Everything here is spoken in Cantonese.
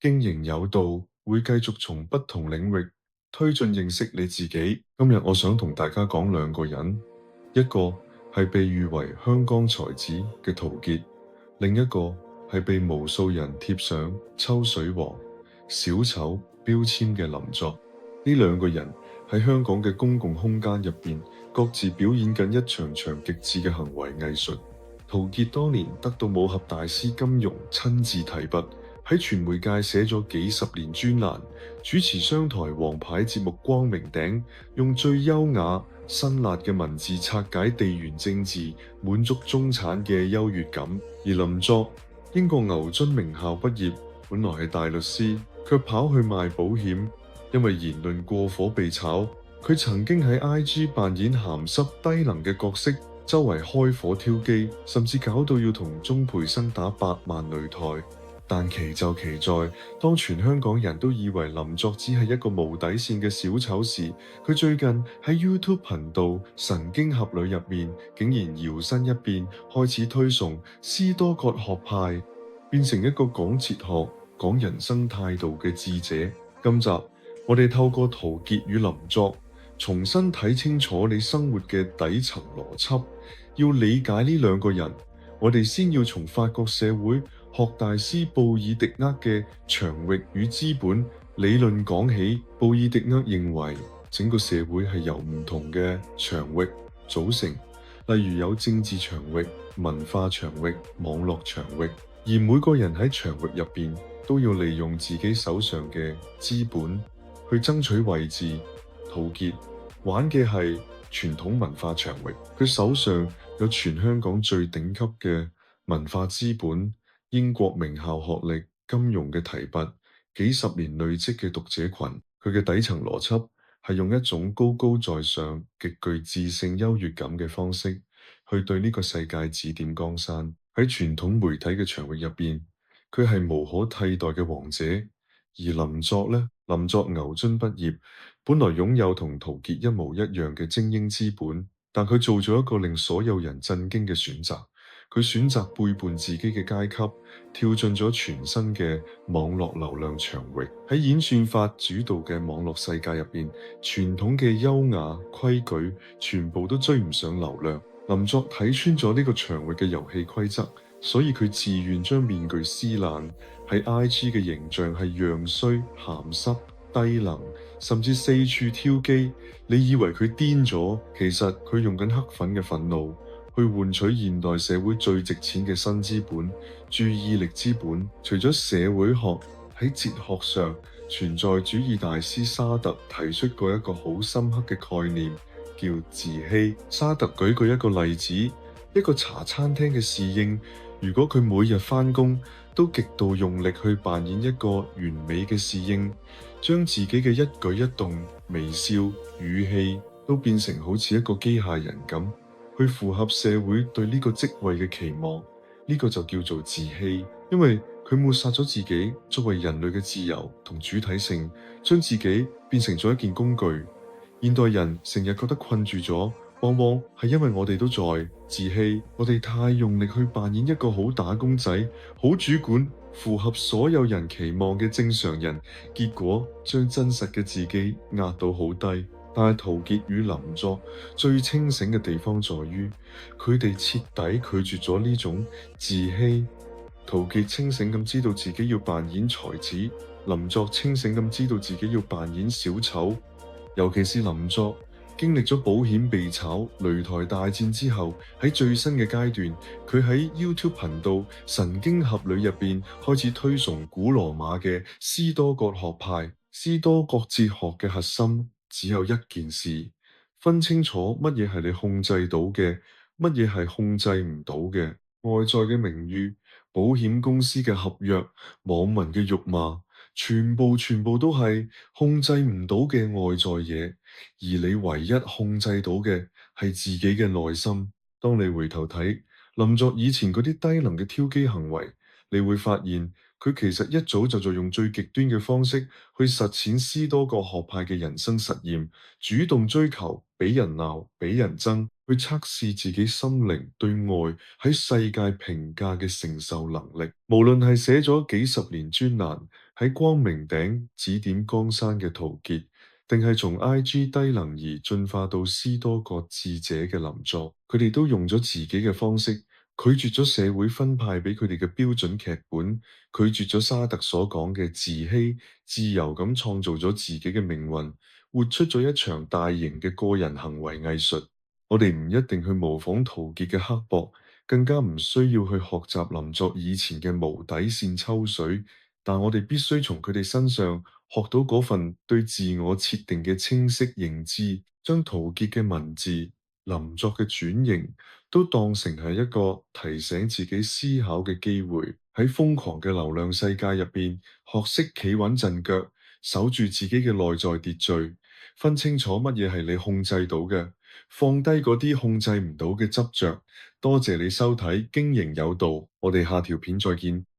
經營有道，會繼續從不同領域推進認識你自己。今日我想同大家講兩個人，一個係被譽為香港才子嘅陶傑，另一個係被無數人貼上抽水王、小丑標籤嘅林作。呢兩個人喺香港嘅公共空間入邊，各自表演緊一場場極致嘅行為藝術。陶傑當年得到武俠大師金庸親自提拔，喺傳媒界寫咗幾十年專欄，主持商台王牌節目《光明頂》，用最優雅辛辣嘅文字拆解地緣政治，滿足中產嘅優越感。而林作，英國牛津名校畢業，本來係大律師，卻跑去賣保險，因為言論過火被炒。佢曾經喺 IG 扮演鹹濕低能嘅角色，周圍開火挑機，甚至搞到要同鍾培生打百萬擂台。但奇就奇在，當全香港人都以為林作只係一個無底線嘅小丑時，佢最近喺 YouTube 頻道《神經俠侶》入面，竟然搖身一變，開始推崇斯多葛學派，變成一個講哲學、講人生態度嘅智者。今集我哋透過陶傑與林作，重新睇清楚你生活嘅底層邏輯。要理解呢兩個人，我哋先要從法國社會學大師布爾迪厄嘅場域與資本理論講起。布爾迪厄認為整個社會係由唔同嘅場域組成，例如有政治場域、文化場域、網絡場域，而每個人喺場域入邊都要利用自己手上嘅資本去爭取位置。陶傑玩嘅係傳統文化場域，佢手上有全香港最頂級嘅文化資本，英國名校學歷、金融嘅提拔、幾十年累積嘅讀者群。佢嘅底層邏輯係用一種高高在上、極具自性優越感嘅方式去對呢個世界指點江山。喺傳統媒體嘅場域入邊，佢係無可替代嘅王者。而林作呢？林作牛津畢業，本來擁有同陶傑一模一樣嘅精英資本，但佢做咗一個令所有人震驚嘅選擇。佢選擇背叛自己嘅階級，跳進咗全新嘅網絡流量場域。喺演算法主導嘅網絡世界入邊，傳統嘅優雅規矩全部都追唔上流量。林作睇穿咗呢個場域嘅遊戲規則，所以佢自願將面具撕爛。喺 IG 嘅形象係樣衰、鹹濕、低能，甚至四處挑機。你以為佢癲咗，其實佢用緊黑粉嘅憤怒去換取現代社會最值錢嘅新資本——注意力資本。除咗社會學，喺哲學上，存在主義大師沙特提出過一個好深刻嘅概念，叫自欺。沙特舉過一個例子，一個茶餐廳嘅侍應，如果佢每日返工都極度用力去扮演一個完美嘅侍應，將自己嘅一舉一動、微笑、語氣都變成好似一個機械人咁，去符合社會對呢個職位嘅期望，呢個就叫做自欺。因為佢抹殺咗自己作為人類嘅自由同主體性，將自己變成咗一件工具。現代人成日覺得困住咗，往往係因為我哋都在自欺，我哋太用力去扮演一個好打工仔、好主管、符合所有人期望嘅正常人，結果將真實嘅自己壓到好低。但係陶傑與林作最清醒嘅地方在於，佢哋徹底拒絕咗呢種自欺。陶傑清醒咁知道自己要扮演才子，林作清醒咁知道自己要扮演小丑。尤其是林作經歷咗保險被炒、擂台大戰之後，喺最新嘅階段，佢喺 YouTube 頻道《神經俠侶》入邊開始推崇古羅馬嘅斯多葛學派。斯多葛哲學嘅核心只有一件事：分清楚乜嘢係你控制到嘅，乜嘢係控制唔到嘅。外在嘅名譽、保險公司嘅合約、網民嘅辱罵，全部都係控制唔到嘅外在嘢，而你唯一控制到嘅係自己嘅內心。當你回頭睇林作以前嗰啲低能嘅挑機行為，你會發現佢其實一早就用最極端嘅方式去實踐斯多葛學派嘅人生實驗，主動追求俾人鬧、俾人憎，去測試自己心靈對外喺世界評價嘅承受能力。無論係寫咗幾十年專欄，喺光明頂指點江山嘅陶傑，定係從 IG 低能兒進化到斯多葛智者嘅林作？佢哋都用咗自己嘅方式，拒絕咗社會分派俾佢哋嘅標準劇本，拒絕咗沙特所講嘅自欺，自由咁創造咗自己嘅命運，活出咗一場大型嘅個人行為藝術。我哋唔一定去模仿陶傑嘅刻薄，更加唔需要去學習林作以前嘅無底線抽水，但我哋必須從佢哋身上學到嗰份對自我設定嘅清晰認知，將陶傑嘅文字、林作嘅轉型，都當成係一個提醒自己思考嘅機會。喺瘋狂嘅流量世界入邊，學識企穩陣腳，守住自己嘅內在秩序，分清楚乜嘢係你控制到嘅，放低嗰啲控制唔到嘅執着。多謝你收睇經營有道，我哋下條片再見。